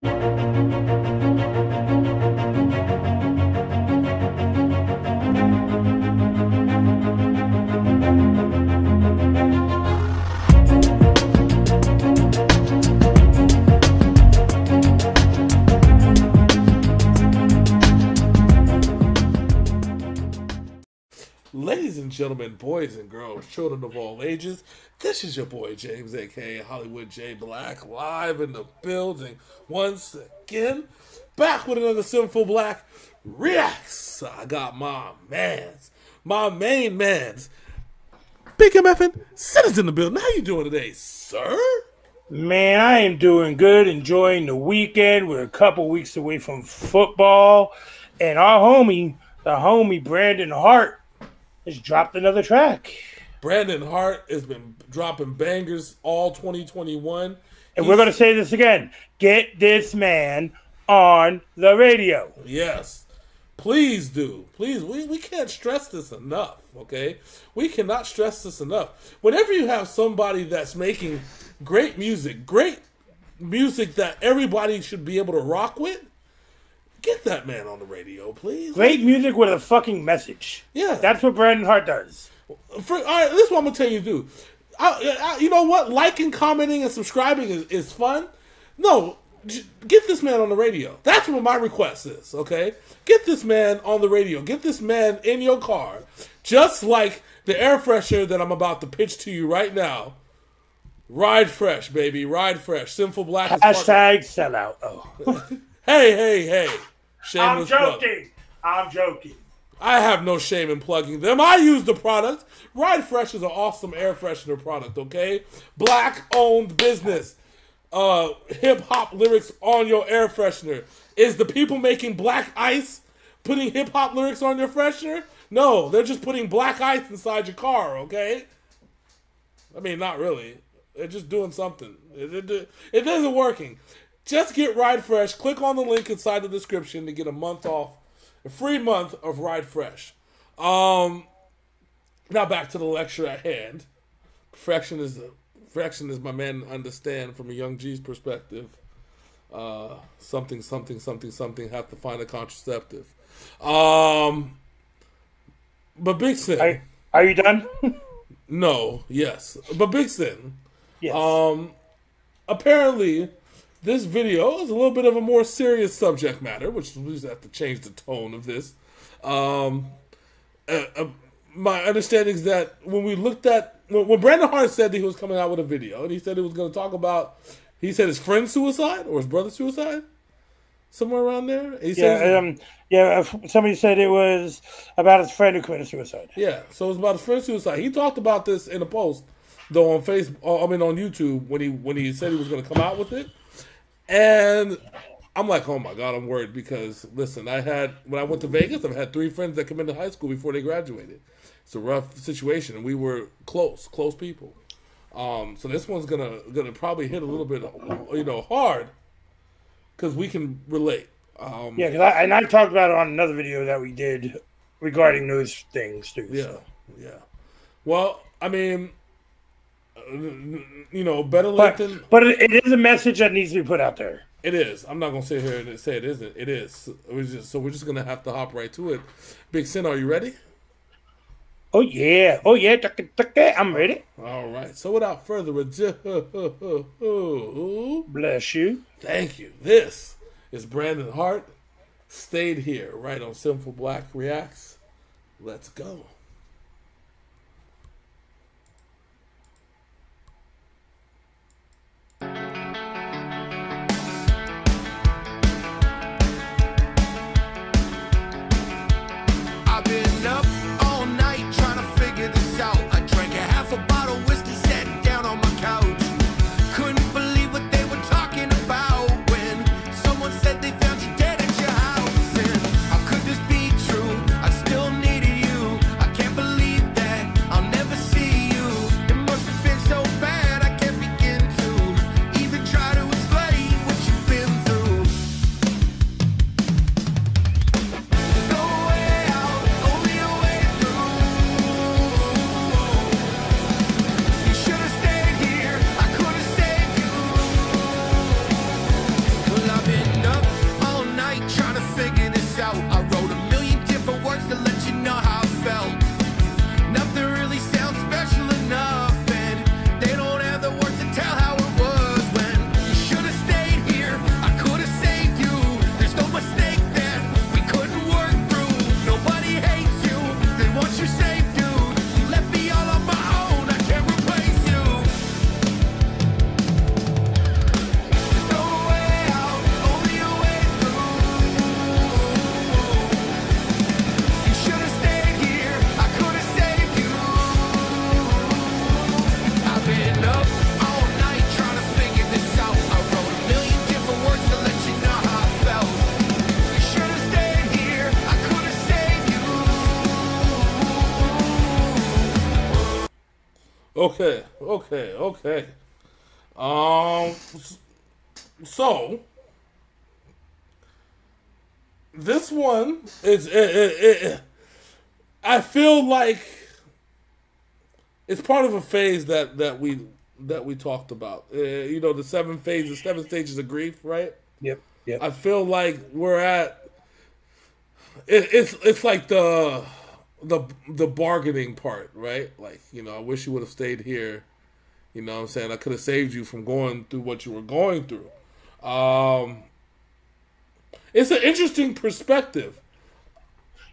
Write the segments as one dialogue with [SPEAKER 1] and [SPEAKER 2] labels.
[SPEAKER 1] Ladies and gentlemen, boys and girls, children of all ages, this is your boy James, aka Hollywood J Black, live in the building once again, back with another Synful Blaq Reacts. I got my main mans, Big MFN Sinners in the building. How you doing today, sir?
[SPEAKER 2] Man, I am doing good, enjoying the weekend. We're a couple weeks away from football, and our homie, the homie Brandon Hart, has dropped another track.
[SPEAKER 1] Brandon Hart has been dropping bangers all 2021.
[SPEAKER 2] And we're going to say this again. Get this man on the radio.
[SPEAKER 1] Yes. Please do. Please. We can't stress this enough, okay? We cannot stress this enough. Whenever you have somebody that's making great music that everybody should be able to rock with, get that man on the radio, please.
[SPEAKER 2] Great music with a fucking message.
[SPEAKER 1] Yeah.
[SPEAKER 2] That's what Brandon Hart does.
[SPEAKER 1] All right, this is what I'm going to tell you to do. You know what? Liking, commenting, and subscribing is fun. No, get this man on the radio. That's what my request is, okay? Get this man on the radio. Get this man in your car. Just like the air freshener that I'm about to pitch to you right now. Ride fresh, baby. Ride fresh. Synful Blaq.
[SPEAKER 2] Hashtag sellout. Oh.
[SPEAKER 1] Hey.
[SPEAKER 2] I'm joking. I'm joking.
[SPEAKER 1] I have no shame in plugging them. I use the product. Ride Fresh is an awesome air freshener product, okay? Black-owned business. Hip-hop lyrics on your air freshener. Is the people making black ice putting hip-hop lyrics on your freshener? No, they're just putting black ice inside your car, okay? I mean, not really. They're just doing something. It isn't working. Just get Ride Fresh. Click on the link inside the description to get a month off, a free month of Ride Fresh. Now back to the lecture at hand. Perfection is my man understand from a young G's perspective. Something have to find a contraceptive. But Big Sin.
[SPEAKER 2] Are you done?
[SPEAKER 1] No. Yes. But Big Sin.
[SPEAKER 2] Yes.
[SPEAKER 1] Apparently, this video is a little bit of a more serious subject matter, which we just have to change the tone of this. My understanding is that when we looked at, when Brandon Hart said that he was coming out with a video, and he said he was going to talk about, he said his friend's suicide or his brother's suicide, somewhere around there. He said
[SPEAKER 2] somebody said it was about his friend who committed suicide.
[SPEAKER 1] Yeah, so it was about his friend's suicide. He talked about this in a post, though, on Facebook. I mean, on YouTube when he said he was going to come out with it. And I'm like, oh my God, I'm worried because, listen, when I went to Vegas, I've had 3 friends that come into high school before they graduated. It's a rough situation, and we were close people. So this one's gonna probably hit a little bit, hard, because we can relate.
[SPEAKER 2] Because I talked about it on another video that we did regarding those things too.
[SPEAKER 1] Yeah, so. Yeah. Well, I mean, better late than...
[SPEAKER 2] But it is a message that needs to be put out there.
[SPEAKER 1] It is. I'm not going to sit here and say it isn't. It is. We're just going to have to hop right to it. Big Sin, are you ready?
[SPEAKER 2] Oh, yeah. I'm ready.
[SPEAKER 1] All right. So without further ado...
[SPEAKER 2] Bless you.
[SPEAKER 1] Thank you. This is Brandon Hart. Stayed here right on Synful Blaq Reacts. Let's go.
[SPEAKER 3] I
[SPEAKER 1] Okay. Um, so this one is. I feel like it's part of a phase that we talked about. The 7 stages of grief, right?
[SPEAKER 2] Yep. Yep.
[SPEAKER 1] I feel like we're at. It's like the bargaining part, right? Like, I wish you would have stayed here. You know what I'm saying? I could have saved you from going through what you were going through. It's an interesting perspective.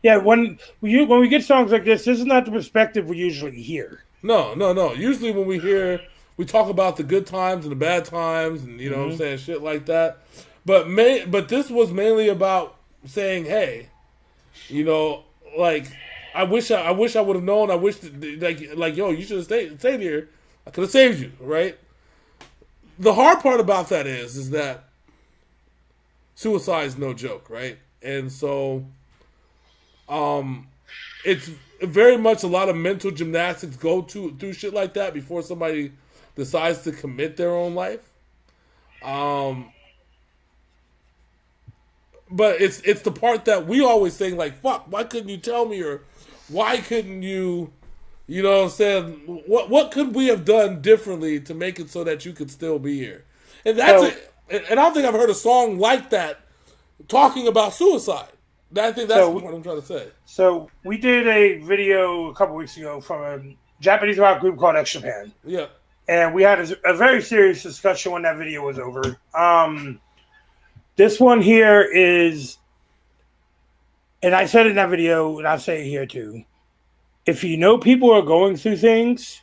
[SPEAKER 2] Yeah, when we get songs like this is not the perspective we usually hear.
[SPEAKER 1] No. Usually when we talk about the good times and the bad times and, what I'm saying, shit like that. But this was mainly about saying, hey, like, I wish I would have known. I wish that, yo, you should have stayed here. I could have saved you, right? The hard part about that is that suicide is no joke, right? And so, it's very much a lot of mental gymnastics go through shit like that before somebody decides to commit their own life. But it's the part that we always think, like, fuck, why couldn't you tell me, or why couldn't you, you know what I'm saying? What could we have done differently to make it so that you could still be here? And and I don't think I've heard a song like that talking about suicide. I think that's what I'm trying to say.
[SPEAKER 2] So we did a video a couple weeks ago from a Japanese rock group called X Japan.
[SPEAKER 1] Yeah.
[SPEAKER 2] And we had a very serious discussion when that video was over. This one here is, and I said it in that video, and I'll say it here too. If you know people are going through things,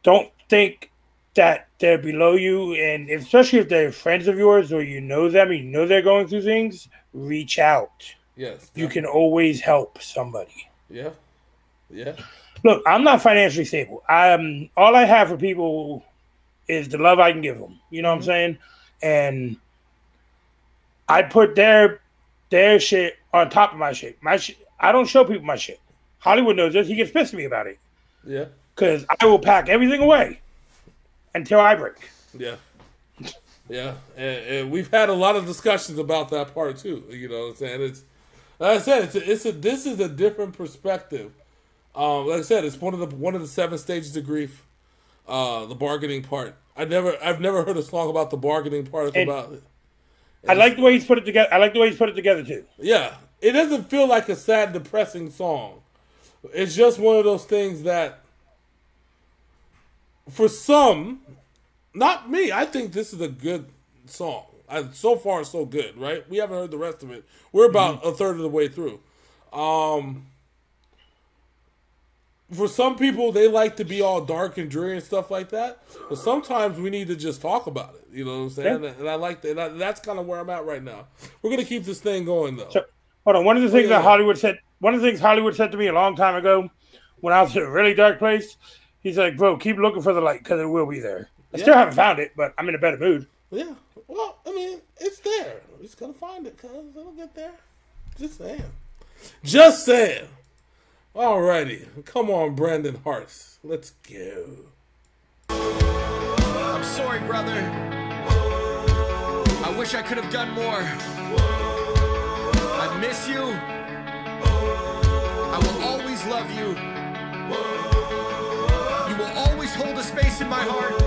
[SPEAKER 2] don't think that they're below you, and especially if they're friends of yours or you know them, and you know they're going through things, reach out.
[SPEAKER 1] Yes.
[SPEAKER 2] You can always help somebody.
[SPEAKER 1] Yeah.
[SPEAKER 2] Look, I'm not financially stable. All I have for people is the love I can give them. You know what I'm saying? And I put their shit on top of my shit. I don't show people my shit. Hollywood knows this. He gets pissed at me about it.
[SPEAKER 1] Yeah.
[SPEAKER 2] Because I will pack everything away until I break.
[SPEAKER 1] Yeah. And we've had a lot of discussions about that part too. You know what I'm saying? It's, like I said, this is a different perspective. Like I said, it's one of the 7 stages of grief. The bargaining part. I've never heard a song about the bargaining part.
[SPEAKER 2] I like the way he's put it together. I like the way he's put it together too.
[SPEAKER 1] Yeah, it doesn't feel like a sad, depressing song. It's just one of those things that, for some, not me, I think this is a good song. So far, so good, right? We haven't heard the rest of it. We're about a third of the way through. For some people, they like to be all dark and dreary and stuff like that. But sometimes we need to just talk about it. You know what I'm saying? Yeah. And I like that. And that's kind of where I'm at right now. We're gonna keep this thing going, though.
[SPEAKER 2] So, hold on. One of the things that Hollywood said. One of the things Hollywood said to me a long time ago, when I was in a really dark place, he's like, "Bro, keep looking for the light because it will be there." I still haven't found it, but I'm in a better mood.
[SPEAKER 1] Yeah. Well, I mean, it's there. We just gotta find it, cause it'll get there. Just saying. Alrighty, come on, Brandon Hart. Let's go.
[SPEAKER 3] I'm sorry, brother. I wish I could have done more. I miss you. I will always love you. You will always hold a space in my heart.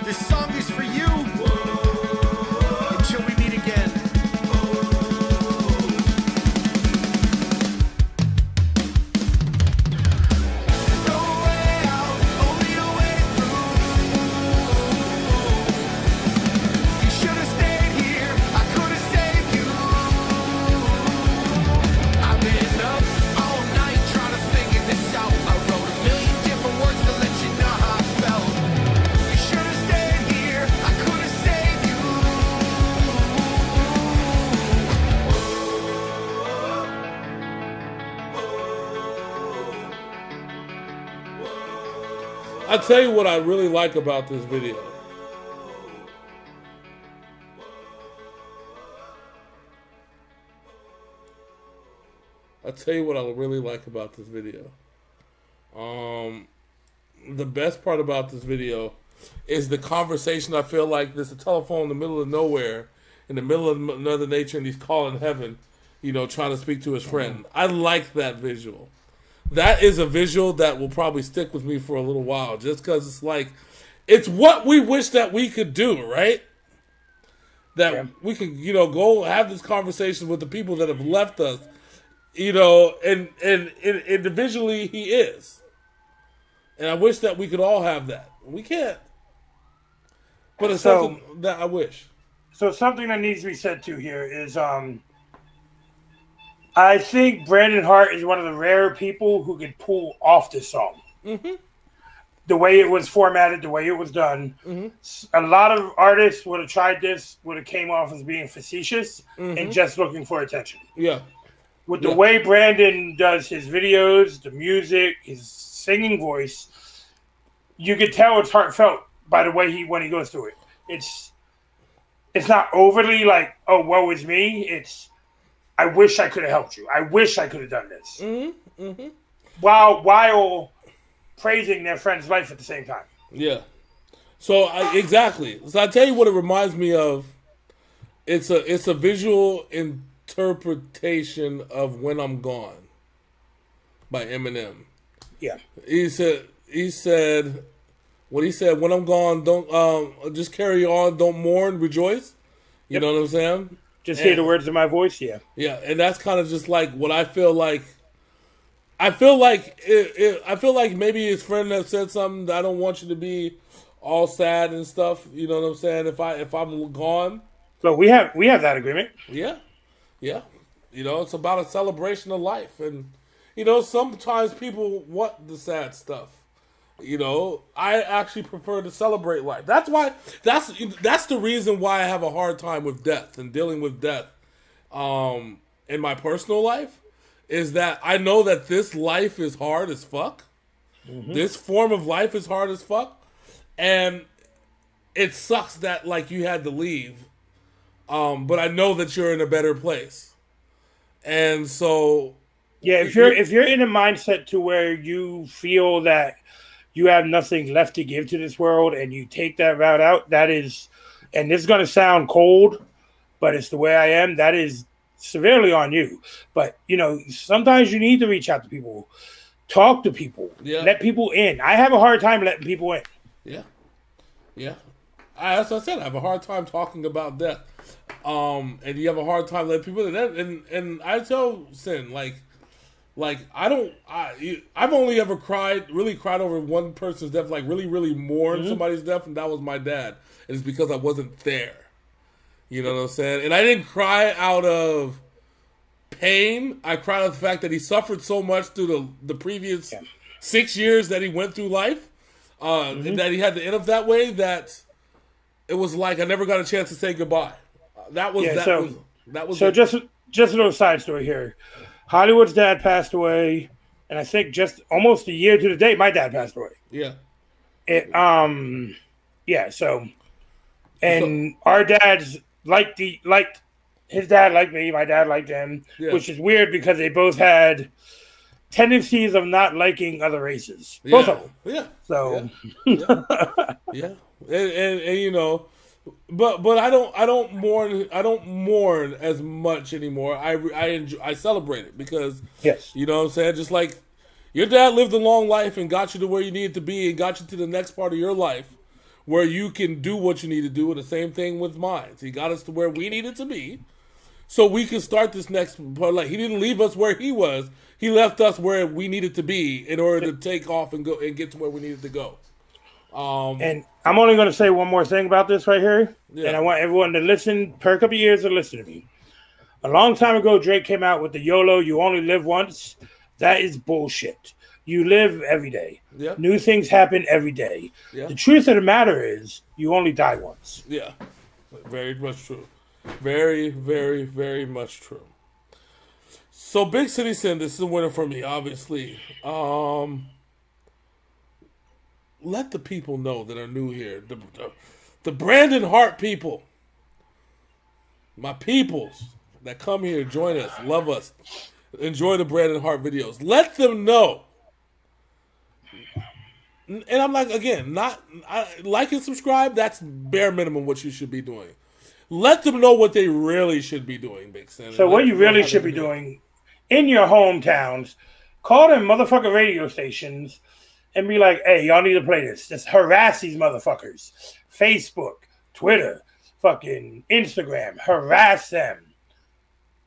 [SPEAKER 3] This song is for you. Until we meet again.
[SPEAKER 1] I'll tell you what I really like about this video. the best part about this video is the conversation. I feel like there's a telephone in the middle of nowhere, in the middle of Mother Nature, and he's calling heaven, you know, trying to speak to his friend. I like that visual. That is a visual that will probably stick with me for a little while, just because it's like, it's what we wish that we could do, right? That we could, you know, go have this conversation with the people that have left us, you know, and individually he is. And I wish that we could all have that. We can't. But it's something that I wish.
[SPEAKER 2] So something that needs to be said too here is I think Brandon Hart is one of the rare people who could pull off this song. Mm-hmm. The way it was formatted, the way it was done. Mm-hmm. A lot of artists would have tried this, would have came off as being facetious and just looking for attention.
[SPEAKER 1] Yeah.
[SPEAKER 2] With the way Brandon does his videos, the music, his singing voice, you could tell it's heartfelt by the way when he goes through it. It's not overly like, oh, woe is me. It's, I wish I could have helped you. I wish I could have done this. Mm-hmm. Mm-hmm. While praising their friend's life at the same time.
[SPEAKER 1] Yeah. So exactly. So I tell you what it reminds me of. It's a visual interpretation of "When I'm Gone" by Eminem. Yeah. He said when I'm gone, don't just carry on, don't mourn, rejoice. You know what I'm saying?
[SPEAKER 2] Just hear the words of my voice. Yeah.
[SPEAKER 1] Yeah, and that's kind of just like what I feel like. I feel like maybe his friend that said something that I don't want you to be all sad and stuff. You know what I'm saying? If I'm gone.
[SPEAKER 2] So we have that agreement.
[SPEAKER 1] Yeah, yeah. You know, it's about a celebration of life, and you know sometimes people want the sad stuff. You know, I actually prefer to celebrate life. That's why. That's the reason why I have a hard time with death and dealing with death, in my personal life. Is that I know that this life is hard as fuck. Mm-hmm. This form of life is hard as fuck. And it sucks that like you had to leave. But I know that you're in a better place. And so
[SPEAKER 2] yeah, if you're in a mindset to where you feel that you have nothing left to give to this world and you take that route out, that is, and this is gonna sound cold, but it's the way I am, that is severely on you. But you know, sometimes you need to reach out to people, talk to people, let people in. I have a hard time letting people in.
[SPEAKER 1] Yeah. As I said, I have a hard time talking about death. And you have a hard time letting people in. And I tell Sin, like I've only ever really cried over one person's death, like really, really mourned somebody's death, and that was my dad. And it's because I wasn't there. You know what I'm saying? And I didn't cry out of pain. I cried out of the fact that he suffered so much through the previous 6 years that he went through life, and that he had to end up that way, that it was like I never got a chance to say goodbye. That was
[SPEAKER 2] so it. Just a little side story here. Hollywood's dad passed away, and I think just almost a year to the date, my dad passed away. Yeah. And our dads his dad liked me, my dad liked him, which is weird because they both had tendencies of not liking other races. Both of them.
[SPEAKER 1] Yeah.
[SPEAKER 2] So
[SPEAKER 1] yeah. And you know, but I don't mourn as much anymore. I celebrate it because you know what I'm saying? Just like your dad lived a long life and got you to where you needed to be and got you to the next part of your life where you can do what you need to do, and the same thing with mine. So he got us to where we needed to be so we could start this next part. Like, he didn't leave us where he was. He left us where we needed to be in order to take off and go and get to where we needed to go.
[SPEAKER 2] And I'm only going to say one more thing about this right here. Yeah. And I want everyone to listen, perk up your ears and listen to me. A long time ago, Drake came out with the YOLO, you only live once. That is bullshit. You live every day. Yeah. New things happen every day. Yeah. The truth of the matter is you only die once.
[SPEAKER 1] Yeah. Very much true. Very, very, very much true. So Big City Sin, this is a winner for me, obviously. Let the people know that are new here. The Brandon Hart people. My peoples that come here, join us, love us, enjoy the Brandon Hart videos. Let them know. And I'm like, again, like and subscribe. That's bare minimum what you should be doing. Let them know what they really should be doing, Big Sin.
[SPEAKER 2] So what you really should be doing in your hometowns, call them motherfucking radio stations and be like, hey, y'all need to play this. Just harass these motherfuckers. Facebook, Twitter, fucking Instagram. Harass them.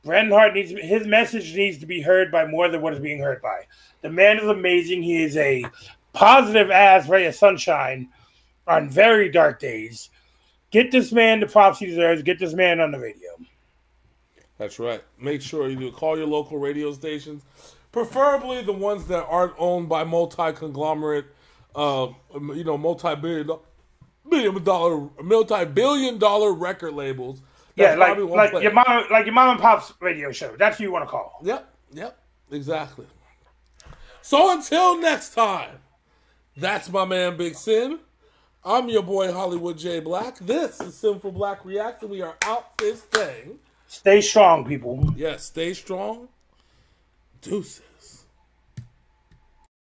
[SPEAKER 2] Bret Hart his message needs to be heard by more than what is being heard by. The man is amazing. He is a positive ass ray of sunshine on very dark days. Get this man the props he deserves. Get this man on the radio.
[SPEAKER 1] That's right. Make sure you do call your local radio stations, preferably the ones that aren't owned by multi-conglomerate, multi-billion dollar record labels.
[SPEAKER 2] Yeah, like your mom and pop's radio show. That's who you want to call.
[SPEAKER 1] Yep, exactly. So until next time, that's my man Big Sin. I'm your boy Hollywood J. Black. This is Synful Blaq React, and we are out this thing.
[SPEAKER 2] Stay strong, people.
[SPEAKER 1] Yes, stay strong. Deuces.